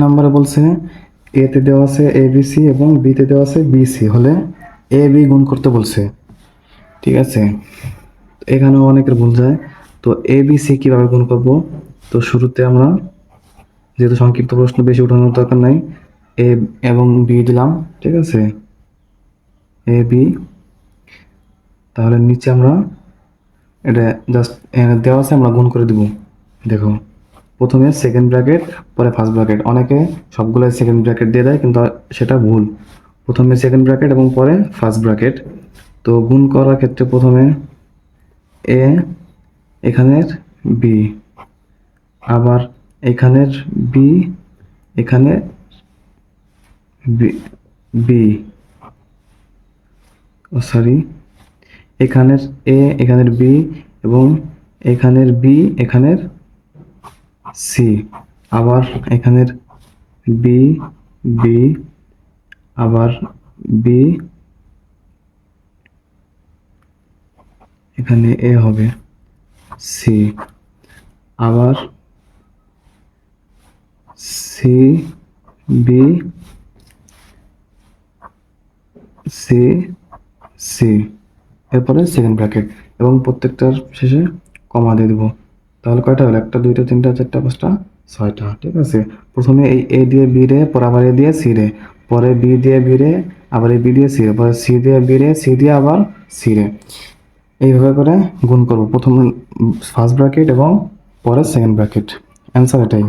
নাম্বারে বলছে এ তে দেওয়া আছে এ বি সি এবং বি তে দেওয়া আছে বি সি হলে এ বি গুণ করতে বলছে। ঠিক আছে, এখানেও অনেকের ভুল যায়। তো এ বি সি কীভাবে গুণ করব? তো শুরুতে আমরা যেহেতু সংক্ষিপ্ত প্রশ্ন বেশি উঠানোর দরকার নাই, এ এবং বি দিলাম। ঠিক আছে, এ বি, তাহলে নিচে আমরা এটা জাস্ট দেওয়া আছে, আমরা গুণ করে দিব। দেখো, প্রথমে সেকেন্ড ব্র্যাকেট পরে ফার্স্ট ব্র্যাকেট, অনেকে সবগুলোই সেকেন্ড ব্র্যাকেট দিয়ে দেয় কিন্তু সেটা ভুল। প্রথমে সেকেন্ড ব্র্যাকেট এবং পরে ফার্স্ট ব্র্যাকেট। তো গুণ করার ক্ষেত্রে প্রথমে এ, এখানের বি, আবার এখানের বি, এখানে বি, বি, ও সরি, এখানের এ, এখানের বি এবং এখানের বি, এখানের সি, আবার এখানের বি, বি, আবার বি, এখানে এ হবে সি, আবার সি, বি, সি, সি, এরপরে সেকেন্ড ব্র্যাকেট এবং প্রত্যেকটার শেষে কমা দিয়ে দেবো। তাহলে কয়টা হলো? একটা, দুইটা, তিনটা, চারটা, পাঁচটা, ছয়টা। ঠিক আছে, প্রথমে এই এ দিয়ে বি রে, পরে আবার এ দিয়ে সি রে, পরে বি দিয়ে বি রে, আবার এই বি দিয়ে সি রে, পরে সি দিয়ে বি রে, সি দিয়ে আবার সি রে। এইভাবে করে গুণ করবো, প্রথমে ফার্স্ট ব্র্যাকেট এবং পরে সেকেন্ড ব্র্যাকেট। অ্যান্সার এটাই।